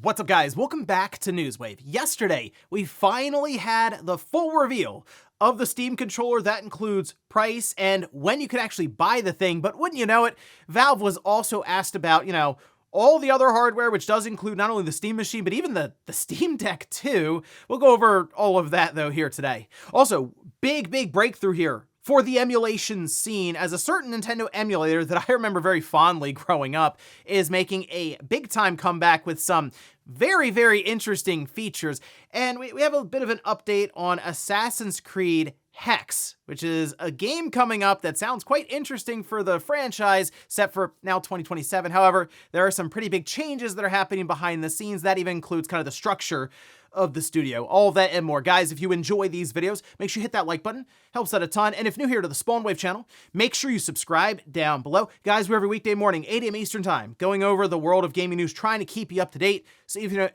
What's up, guys? Welcome back to Newswave. Yesterday, we finally had the full reveal of the Steam controller. That includes price and when you can actually buy the thing. But wouldn't you know it, Valve was also asked about, all the other hardware, which does include not only the Steam machine, but even the Steam Deck too. We'll go over all of that, though, here today. Also, big breakthrough here for the emulation scene, as a certain Nintendo emulator that I remember very fondly growing up is making a big-time comeback with some very interesting features. And we have a bit of an update on Assassin's Creed Hex, which is a game coming up that sounds quite interesting for the franchise, set for now 2027. However, there are some pretty big changes that are happening behind the scenes. That even includes kind of the structure of the studio. All that and more. Guys, if you enjoy these videos, make sure you hit that like button. Helps out a ton. And if new here to the Spawnwave channel, make sure you subscribe down below. Guys, we're every weekday morning, 8 a.m. Eastern time, going over the world of gaming news, trying to keep you up to date. So if you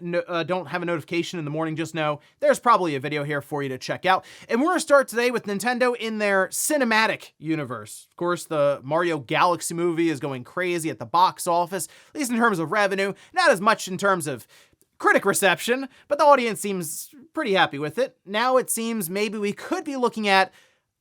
don't have a notification in the morning, just know there's probably a video here for you to check out. And we're going to start today with Nintendo in their cinematic universe. Of course, the Mario Galaxy movie is going crazy at the box office, at least in terms of revenue, not as much in terms of critic reception, but the audience seems pretty happy with it. Now it seems maybe we could be looking at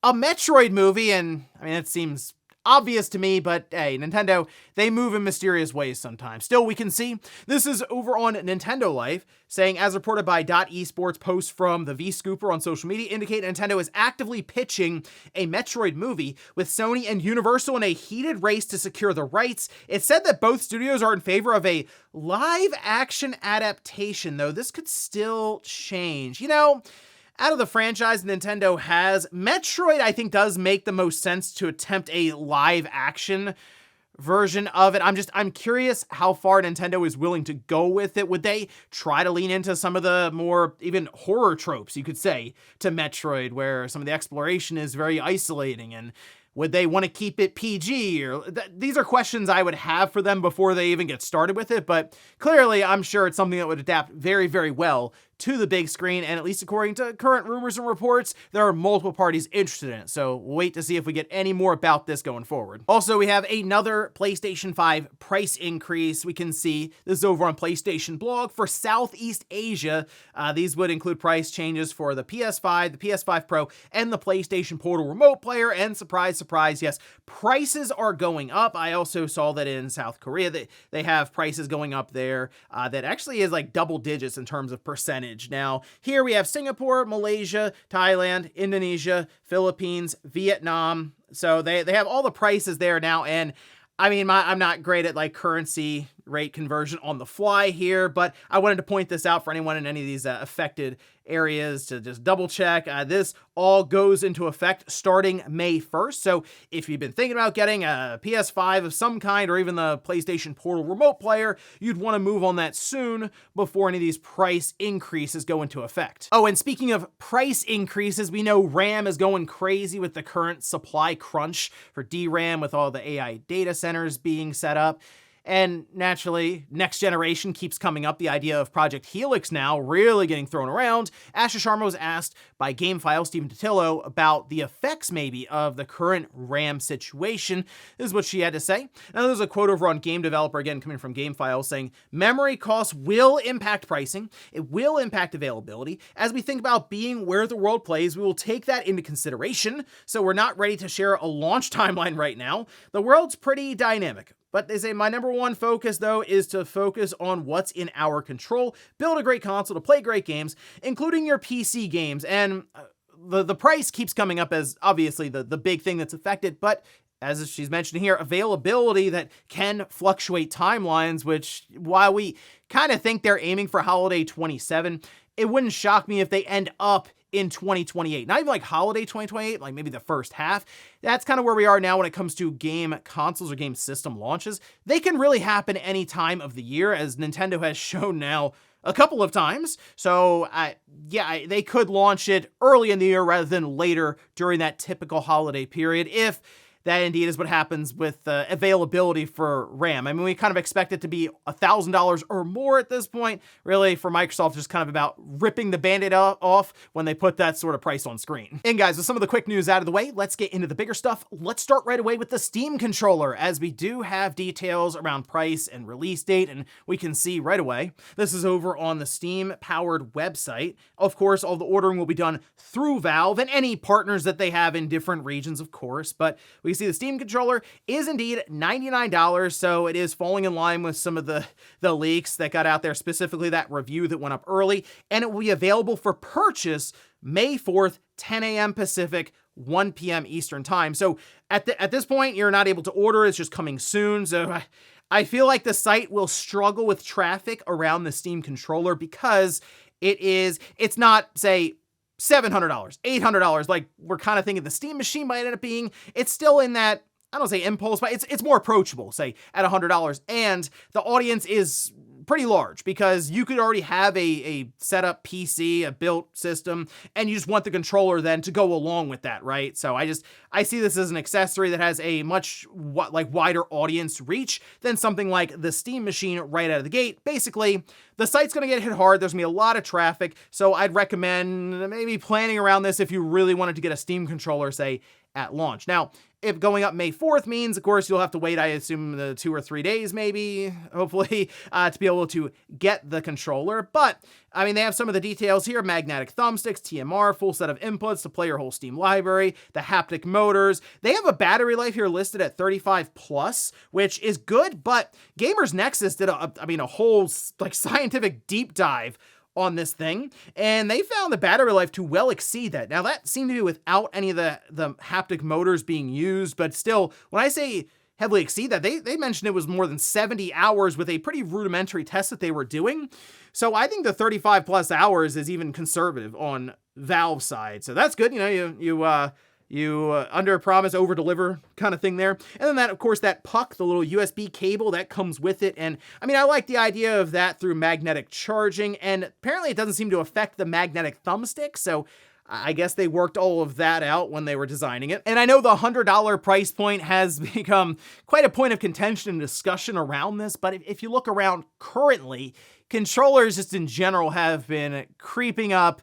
a Metroid movie, and I mean, it seems obvious to me, but hey, Nintendo, they move in mysterious ways sometimes. Still, we can see this is over on Nintendo Life, saying, as reported by .esports, posts from the V-Scooper on social media indicate Nintendo is actively pitching a Metroid movie with Sony and Universal in a heated race to secure the rights. It said that both studios are in favor of a live-action adaptation, though this could still change. Out of the franchise Nintendo has, Metroid, I think, does make the most sense to attempt a live action version of it. I'm curious how far Nintendo is willing to go with it. Would they try to lean into some of the more even horror tropes, you could say, to Metroid, where some of the exploration is very isolating, and would they want to keep it PG? Or these are questions I would have for them before they even get started with it, but clearly I'm sure it's something that would adapt very well to the big screen, and at least according to current rumors and reports, there are multiple parties interested in it, so we'll wait to see if we get any more about this going forward. Also, we have another PlayStation 5 price increase. We can see this is over on PlayStation blog for Southeast Asia. These would include price changes for the PS5, the PS5 Pro, and the PlayStation Portal Remote Player, and surprise, yes, prices are going up. I also saw that in South Korea, they have prices going up there that actually is like double digits in terms of percentage. Now, here we have Singapore, Malaysia, Thailand, Indonesia, Philippines, Vietnam. So they have all the prices there now. And I mean, I'm not great at like currency rate conversion on the fly here, but I wanted to point this out for anyone in any of these affected areas to just double check. This all goes into effect starting May 1st. So if you've been thinking about getting a PS5 of some kind, or even the PlayStation Portal Remote Player, you'd want to move on that soon before any of these price increases go into effect. Oh, and speaking of price increases, we know RAM is going crazy with the current supply crunch for DRAM, with all the AI data centers being set up. And naturally, next generation keeps coming up. The idea of Project Helix now really getting thrown around. Asha Sharma was asked by GameFile Stephen Totillo about the effects maybe of the current RAM situation. This is what she had to say. Now, there's a quote over on Game Developer, again coming from GameFile, saying, memory costs will impact pricing. It will impact availability. As we think about being where the world plays, we will take that into consideration. So we're not ready to share a launch timeline right now. The world's pretty dynamic. But they say my number one focus, though, is to focus on what's in our control, build a great console to play great games, including your PC games. And the price keeps coming up as obviously the big thing that's affected, but as she's mentioned here, availability that can fluctuate timelines, which while we kind of think they're aiming for holiday 27, it wouldn't shock me if they end up in 2028. Not even like holiday 2028, like maybe the first half. That's kind of where we are now when it comes to game consoles or game system launches. They can really happen any time of the year, as Nintendo has shown now a couple of times. So yeah, they could launch it early in the year rather than later during that typical holiday period if that indeed is what happens with availability for RAM. I mean, we kind of expect it to be $1,000 or more at this point. Really, for Microsoft, just kind of about ripping the Band-Aid off when they put that sort of price on screen. And guys, with some of the quick news out of the way, let's get into the bigger stuff. Let's start right away with the Steam controller, as we do have details around price and release date, and we can see right away. This is over on the Steam-powered website. Of course, all the ordering will be done through Valve and any partners that they have in different regions, of course, but we see the Steam controller is indeed $99, so it is falling in line with some of the leaks that got out there, specifically that review that went up early, and it will be available for purchase May 4th, 10 a.m. Pacific, 1 p.m. Eastern time. So at this point, you're not able to order. It's just coming soon. So I feel like the site will struggle with traffic around the Steam controller because it's not, say, $700, $800, like we're kind of thinking the Steam machine might end up being. It's still in that, I don't say impulse, but it's more approachable, say, at $100. And the audience is pretty large because you could already have a setup PC, a built system, and you just want the controller then to go along with that, right? So I see this as an accessory that has a much wider audience reach than something like the Steam machine right out of the gate. Basically, the site's going to get hit hard. There's going to be a lot of traffic, so I'd recommend maybe planning around this if you really wanted to get a Steam controller, say, at launch. Now, if going up May 4th means, of course, you'll have to wait, I assume, the 2 or 3 days, maybe, hopefully, to be able to get the controller. But, I mean, they have some of the details here: magnetic thumbsticks, TMR, full set of inputs to play your whole Steam library, the haptic motors. They have a battery life here listed at 35 plus, which is good, but Gamers Nexus did a whole, scientific deep dive on this thing, and they found the battery life to well exceed that. Now, that seemed to be without any of the haptic motors being used, but still, when I say heavily exceed that, they mentioned it was more than 70 hours with a pretty rudimentary test that they were doing. So I think the 35 plus hours is even conservative on Valve's side. So that's good. You under promise, over deliver kind of thing there. And then that, of course, that puck, the little USB cable that comes with it. And I mean, I like the idea of that through magnetic charging, and apparently it doesn't seem to affect the magnetic thumbstick. So I guess they worked all of that out when they were designing it. And I know the $100 price point has become quite a point of contention and discussion around this, but if you look around currently, controllers just in general have been creeping up.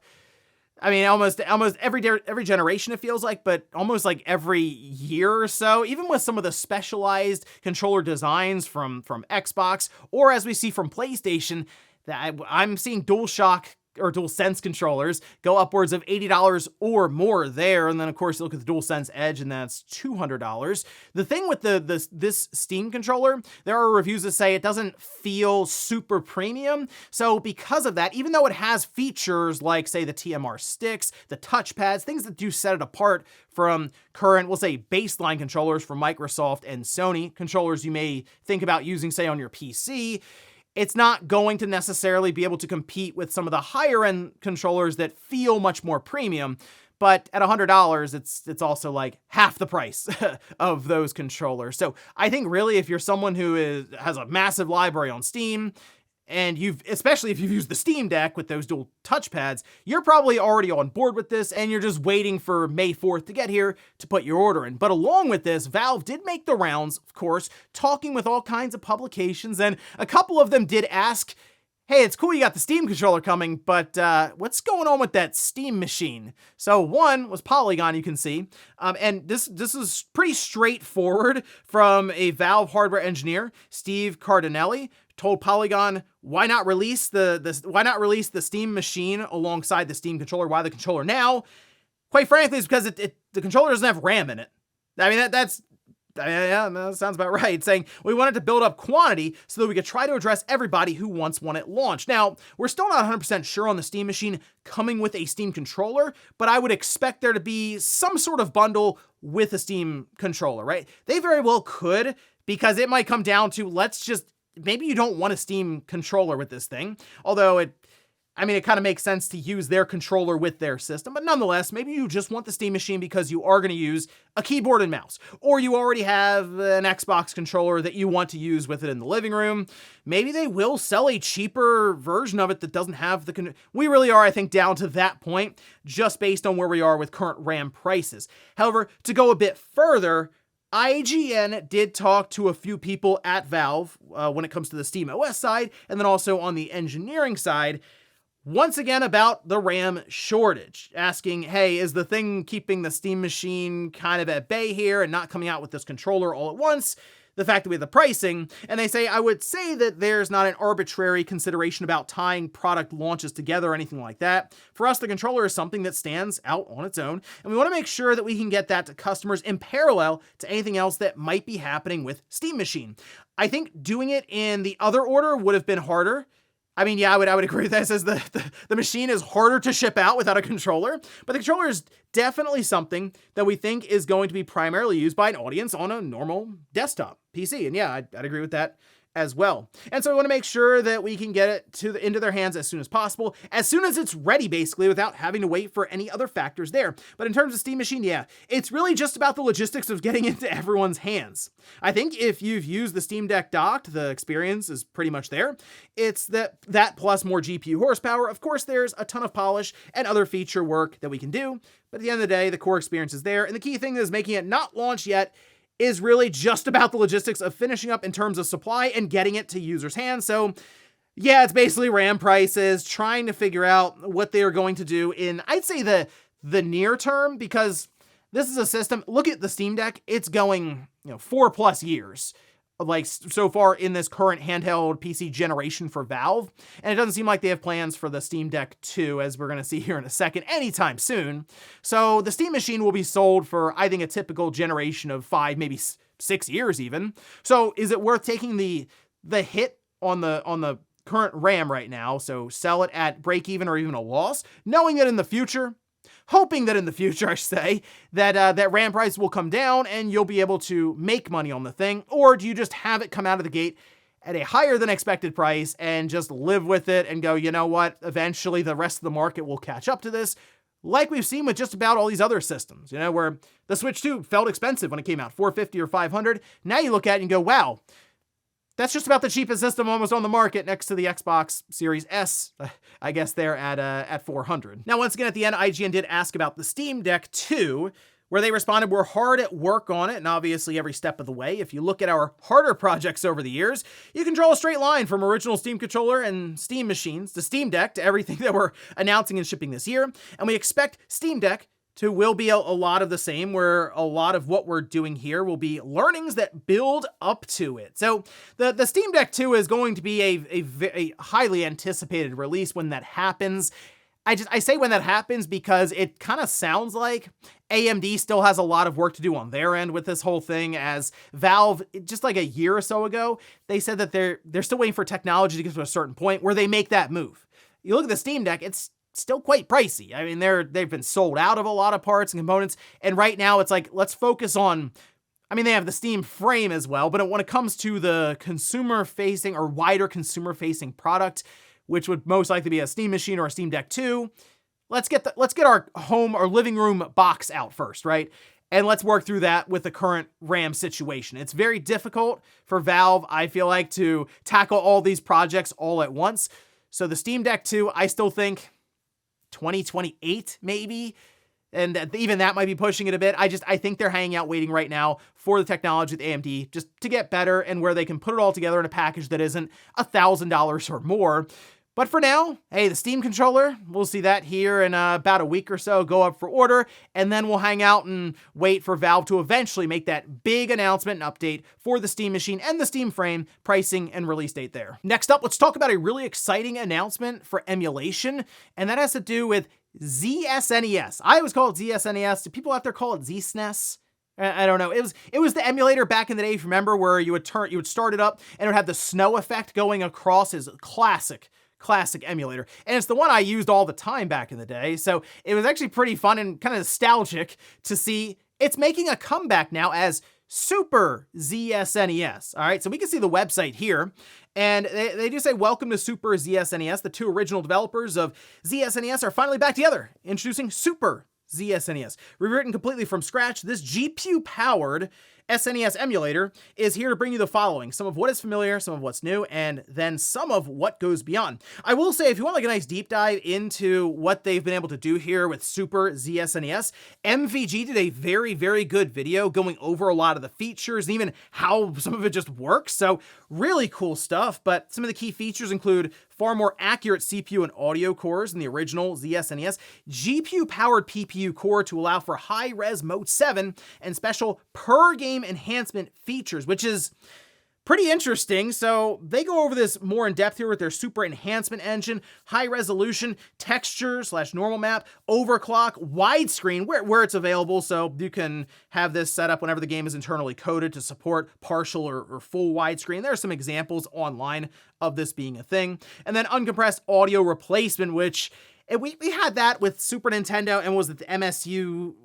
I mean, almost every generation it feels like, but almost like every year or so, even with some of the specialized controller designs from Xbox, or as we see from PlayStation, that I'm seeing DualShock or DualSense controllers go upwards of $80 or more there. And then, of course, you look at the DualSense Edge, and that's $200. The thing with this Steam controller, there are reviews that say it doesn't feel super premium. So because of that, even though it has features like, say, the TMR sticks, the touchpads, things that do set it apart from current, we'll say, baseline controllers from Microsoft and Sony, controllers you may think about using, say, on your PC, it's not going to necessarily be able to compete with some of the higher end controllers that feel much more premium. But at $100, it's also like half the price of those controllers. So I think really, if you're someone who has a massive library on Steam, and especially if you've used the Steam Deck with those dual touchpads, you're probably already on board with this, and you're just waiting for May 4th to get here to put your order in. But along with this, Valve did make the rounds, of course, talking with all kinds of publications, and a couple of them did ask, hey, it's cool you got the Steam controller coming, but what's going on with that Steam machine? So one was Polygon, you can see, and this is pretty straightforward from a Valve hardware engineer, Steve Cardinelli, told Polygon, why not release the Steam machine alongside the Steam controller? Why the controller now? Quite frankly, it's because the controller doesn't have RAM in it. I mean, that sounds about right. Saying we wanted to build up quantity so that we could try to address everybody who wants one at launch. Now, we're still not 100% sure on the Steam machine coming with a Steam controller, but I would expect there to be some sort of bundle with a Steam controller, right? They very well could, because it might come down to, maybe you don't want a Steam controller with this thing, although it kind of makes sense to use their controller with their system, but nonetheless, maybe you just want the Steam machine because you are going to use a keyboard and mouse, or you already have an Xbox controller that you want to use with it in the living room. Maybe they will sell a cheaper version of it that doesn't have we really are, I think, down to that point, just based on where we are with current RAM prices. However, to go a bit further, IGN did talk to a few people at Valve when it comes to the Steam OS side, and then also on the engineering side, once again about the RAM shortage, asking, hey, is the thing keeping the Steam machine kind of at bay here and not coming out with this controller all at once? The fact that we have the pricing, and they say, I would say that there's not an arbitrary consideration about tying product launches together or anything like that. For us, the controller is something that stands out on its own, and we want to make sure that we can get that to customers in parallel to anything else that might be happening with Steam Machine. I think doing it in the other order would have been harder. I mean, yeah, I would agree with that. It says the machine is harder to ship out without a controller, but the controller is definitely something that we think is going to be primarily used by an audience on a normal desktop PC. And yeah, I'd agree with that as well. And so we want to make sure that we can get it into their hands as soon as possible, as soon as it's ready, basically, without having to wait for any other factors there. But in terms of Steam Machine, yeah, it's really just about the logistics of getting into everyone's hands. I think if you've used the Steam Deck docked, the experience is pretty much there. It's that plus more GPU horsepower. Of course, there's a ton of polish and other feature work that we can do, but at the end of the day, the core experience is there. And the key thing is making it not launch yet is really just about the logistics of finishing up in terms of supply and getting it to users' hands. So yeah, it's basically RAM prices, trying to figure out what they are going to do in, I'd say, the near term, because this is a system, look at the Steam Deck, it's going, 4+ years, like so far in this current handheld PC generation for Valve. And it doesn't seem like they have plans for the Steam Deck 2, as we're going to see here in a second, anytime soon. So the Steam Machine will be sold for, I think, a typical generation of 5, maybe 6 years even. So is it worth taking the hit on the current RAM right now? So sell it at break even or even a loss, knowing that in the future, hoping that in the future, I should say, that RAM price will come down and you'll be able to make money on the thing? Or do you just have it come out of the gate at a higher than expected price and just live with it and go, you know what, eventually the rest of the market will catch up to this, like we've seen with just about all these other systems, where the Switch 2 felt expensive when it came out, $450 or $500. Now you look at it and go, wow, that's just about the cheapest system almost on the market, next to the Xbox Series S, I guess they're at $400. Now, once again, at the end, IGN did ask about the Steam Deck 2, where they responded, we're hard at work on it, and obviously every step of the way. If you look at our harder projects over the years, you can draw a straight line from original Steam controller and Steam machines to Steam Deck to everything that we're announcing and shipping this year. And we expect Steam Deck will be a lot of the same, where a lot of what we're doing here will be learnings that build up to it. So the Steam Deck 2 is going to be a highly anticipated release when that happens. I say when that happens because it kind of sounds like AMD still has a lot of work to do on their end with this whole thing, as Valve, just like a year or so ago, they said that they're still waiting for technology to get to a certain point where they make that move. You look at the Steam Deck, it's still quite pricey. I mean, they've been sold out of a lot of parts and components, and right now it's like, let's focus on, I mean, they have the Steam frame as well, but when it comes to the consumer-facing or wider consumer-facing product, which would most likely be a Steam Machine or a Steam Deck 2, let's get our home or living room box out first, right? And let's work through that with the current RAM situation. It's very difficult for Valve, I feel like, to tackle all these projects all at once. So the Steam Deck 2, I still think 2028 maybe, and even that might be pushing it a bit. I think they're hanging out waiting right now for the technology with AMD just to get better and where they can put it all together in a package that isn't $1,000 or more. But for now, hey, the Steam controller, we'll see that here in about a week or so, go up for order, and then we'll hang out and wait for Valve to eventually make that big announcement and update for the Steam Machine and the Steam frame, pricing and release date there. Next up, let's talk about a really exciting announcement for emulation, and that has to do with ZSNES. I always call it ZSNES. Do people out there call it ZSNES? I don't know. It was the emulator back in the day, if you remember, where you would start it up and it would have the snow effect going across. His classic emulator. And it's the one I used all the time back in the day. So it was actually pretty fun and kind of nostalgic to see it's making a comeback now as Super ZSNES. All right, so we can see the website here, and they do say, welcome to Super ZSNES. The two original developers of ZSNES are finally back together, introducing Super ZSNES. Rewritten completely from scratch, this GPU-powered SNES Emulator is here to bring you the following: some of what is familiar, some of what's new, and then some of what goes beyond. I will say, if you want like a nice deep dive into what they've been able to do here with Super ZSNES, MVG did a very, very good video going over a lot of the features and even how some of it just works. So really cool stuff, but some of the key features include far more accurate CPU and audio cores than the original ZSNES, GPU-powered PPU core to allow for high-res Mode 7, and special per-game enhancement features, which is pretty interesting. So they go over this more in depth here with their super enhancement engine, high resolution, texture / normal map, overclock, widescreen where it's available. So you can have this set up whenever the game is internally coded to support partial or full widescreen. There are some examples online of this being a thing. And then uncompressed audio replacement, which we had that with Super Nintendo, and was it the MSU1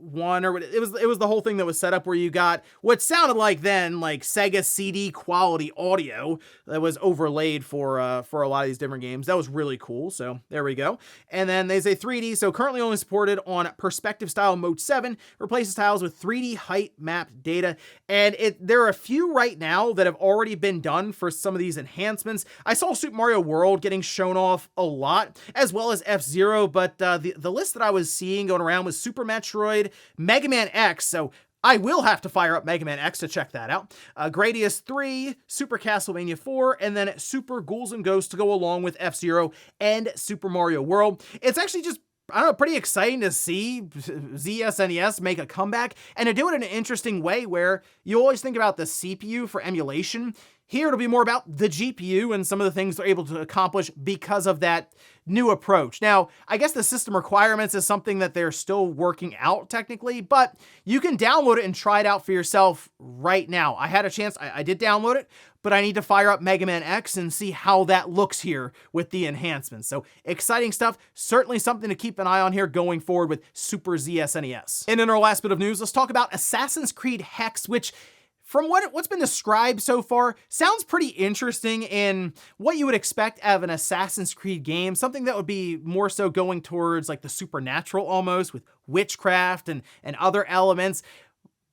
or it was the whole thing that was set up where you got what sounded like then like Sega CD quality audio that was overlaid for a lot of these different games. That was really cool. So there we go. And then they say 3D, so currently only supported on perspective style Mode 7, replaces tiles with 3D height map data. And there are a few right now that have already been done for some of these enhancements. I saw Super Mario World getting shown off a lot, as well as F-Zero, but the list that I was seeing going around was Super Metroid, Mega Man X, so I will have to fire up Mega Man X to check that out, Gradius 3, Super Castlevania 4, and then Super Ghouls and Ghosts to go along with F-Zero and Super Mario World. It's actually just, I don't know, pretty exciting to see ZSNES make a comeback, and to do it in an interesting way where you always think about the CPU for emulation. Here it'll be more about the GPU and some of the things they're able to accomplish because of that new approach. Now, I guess the system requirements is something that they're still working out technically, but you can download it and try it out for yourself right now. I had a chance, I did download it, but I need to fire up Mega Man X and see how that looks here with the enhancements. So exciting stuff, certainly something to keep an eye on here going forward with Super ZSNES. And in our last bit of news, let's talk about Assassin's Creed Hex, which from what's been described so far, sounds pretty interesting in what you would expect out of an Assassin's Creed game, something that would be more so going towards like the supernatural almost, with witchcraft and other elements.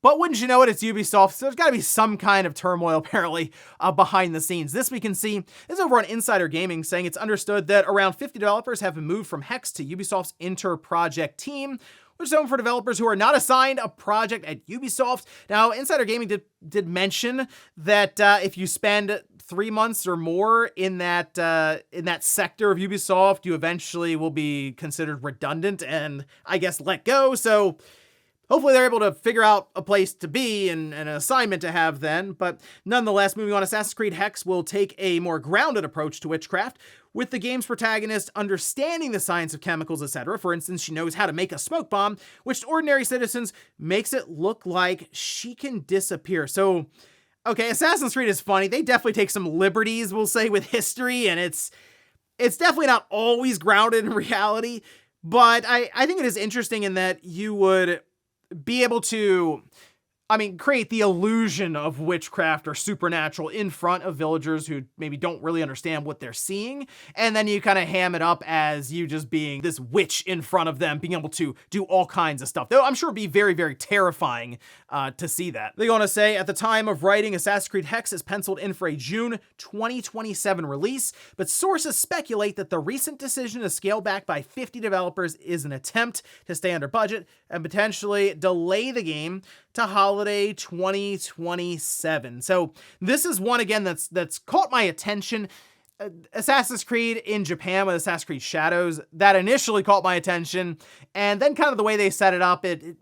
But wouldn't you know it, it's Ubisoft, so there's got to be some kind of turmoil apparently behind the scenes. This we can see, this is over on Insider Gaming, saying it's understood that around 50 developers have been moved from Hex to Ubisoft's Inter-Project team, which is known for developers who are not assigned a project at Ubisoft. Now, Insider Gaming did mention that if you spend 3 months or more in that sector of Ubisoft, you eventually will be considered redundant and, I guess, let go. So hopefully they're able to figure out a place to be and an assignment to have then. But nonetheless, moving on, Assassin's Creed Hex will take a more grounded approach to witchcraft, with the game's protagonist understanding the science of chemicals, etc. For instance, she knows how to make a smoke bomb, which to ordinary citizens makes it look like she can disappear. So, okay, Assassin's Creed is funny. They definitely take some liberties, we'll say, with history, and it's definitely not always grounded in reality. But I think it is interesting in that you would be able to, create the illusion of witchcraft or supernatural in front of villagers who maybe don't really understand what they're seeing. And then you kind of ham it up as you just being this witch in front of them, being able to do all kinds of stuff. Though I'm sure it'd be very, very terrifying to see that. They go on to say, at the time of writing, Assassin's Creed Hex is penciled in for a June 2027 release, but sources speculate that the recent decision to scale back by 50 developers is an attempt to stay under budget and potentially delay the game to holiday 2027. So this is one again that's caught my attention. Assassin's Creed in Japan with Assassin's Creed Shadows, that initially caught my attention, and then kind of the way they set it up, it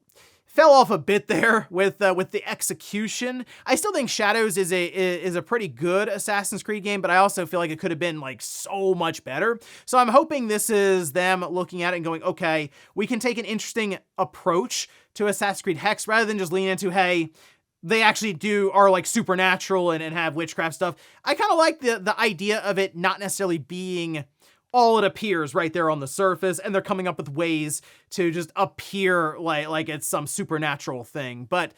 fell off a bit there with the execution. I still think Shadows is a pretty good Assassin's Creed game, but I also feel like it could have been like so much better. So I'm hoping this is them looking at it and going, okay, we can take an interesting approach to Assassin's Creed Hex rather than just lean into, hey, they actually are like supernatural and have witchcraft stuff. I kind of like the idea of it not necessarily being all it appears right there on the surface, and they're coming up with ways to just appear like it's some supernatural thing. But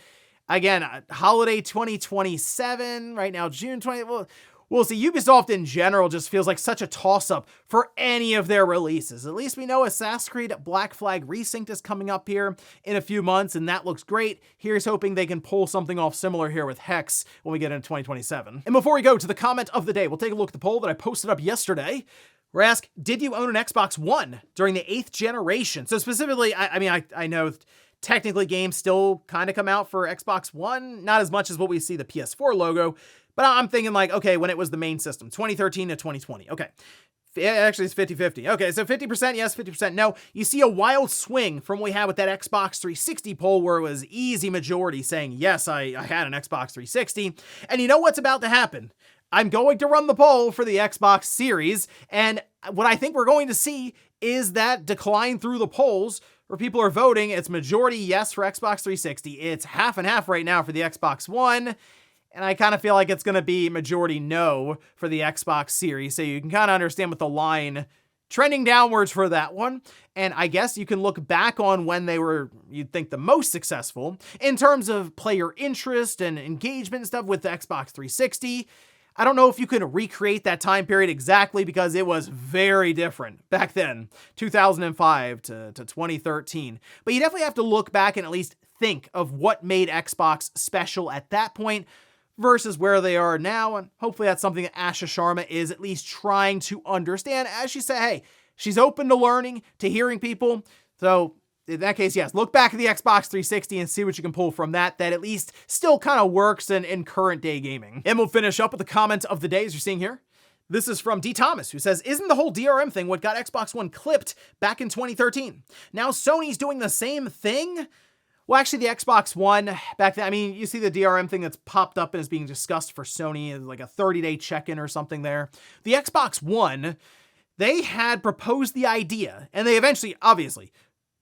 again, holiday 2027, right now, June 20, well, We'll see. Ubisoft in general just feels like such a toss-up for any of their releases. At least we know Assassin's Creed Black Flag Resynced is coming up here in a few months, and that looks great. Here's hoping they can pull something off similar here with Hex when we get into 2027. And before we go to the comment of the day, we'll take a look at the poll that I posted up yesterday. We're asked, did you own an Xbox One during the 8th generation? So specifically, I know technically games still kind of come out for Xbox One, not as much as what we see the PS4 logo, but I'm thinking like, okay, when it was the main system, 2013 to 2020. Okay. Actually, it's 50-50. Okay, so 50% yes, 50% no. You see a wild swing from what we had with that Xbox 360 poll where it was easy majority saying, yes, I had an Xbox 360. And you know what's about to happen? I'm going to run the poll for the Xbox Series, and what I think we're going to see is that decline through the polls where people are voting. It's majority yes for Xbox 360. It's half and half right now for the Xbox One. And I kind of feel like it's going to be majority no for the Xbox Series. So you can kind of understand with the line trending downwards for that one. And I guess you can look back on when they were, you'd think, the most successful in terms of player interest and engagement and stuff with the Xbox 360. I don't know if you can recreate that time period exactly because it was very different back then, 2005 to 2013. But you definitely have to look back and at least think of what made Xbox special at that point versus where they are now. And hopefully that's something that Asha Sharma is at least trying to understand. As she said, hey, she's open to learning, to hearing people. So in that case, yes, look back at the Xbox 360 and see what you can pull from that at least still kind of works in current day gaming. And we'll finish up with the comment of the day as you're seeing here. This is from D. Thomas, who says, isn't the whole DRM thing what got Xbox One clipped back in 2013? Now Sony's doing the same thing? Well, actually, the Xbox One back then, I mean, you see the DRM thing that's popped up and is being discussed for Sony as like a 30-day check-in or something there. The Xbox One, they had proposed the idea, and they eventually, obviously,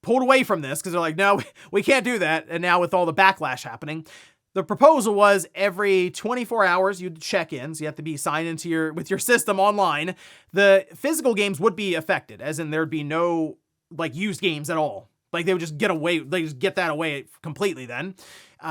pulled away from this because they're like, no, we can't do that. And now with all the backlash happening, the proposal was every 24 hours you'd check in, so you have to be signed into with your system online. The physical games would be affected, as in there'd be no like used games at all. Like they would just get that away completely then.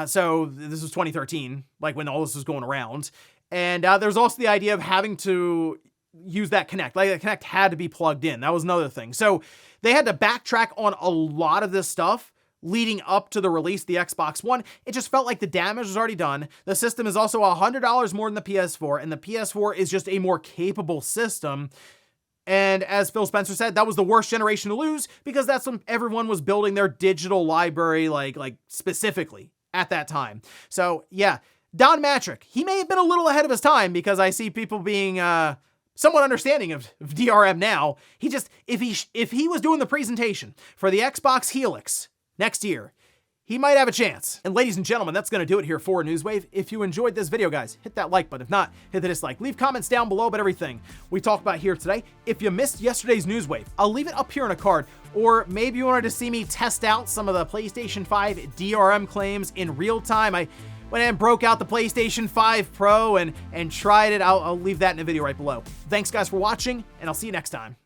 So this was 2013, like when all this was going around. And there's also the idea of having to use that Kinect. Like the Kinect had to be plugged in. That was another thing. So they had to backtrack on a lot of this stuff leading up to the release of the Xbox One. It just felt like the damage was already done. The system is also $100 more than the PS4, and the PS4 is just a more capable system. And as Phil Spencer said, that was the worst generation to lose because that's when everyone was building their digital library, like specifically at that time. So yeah, Don Matrick, he may have been a little ahead of his time because I see people being somewhat understanding of DRM now. He just, if he was doing the presentation for the Xbox Helix next year, he might have a chance. And ladies and gentlemen, that's going to do it here for Newswave. If you enjoyed this video, guys, hit that like button. If not, hit the dislike. Leave comments down below about everything we talked about here today. If you missed yesterday's Newswave, I'll leave it up here on a card. Or maybe you wanted to see me test out some of the PlayStation 5 DRM claims in real time. I went and broke out the PlayStation 5 Pro and tried it. I'll leave that in a video right below. Thanks, guys, for watching, and I'll see you next time.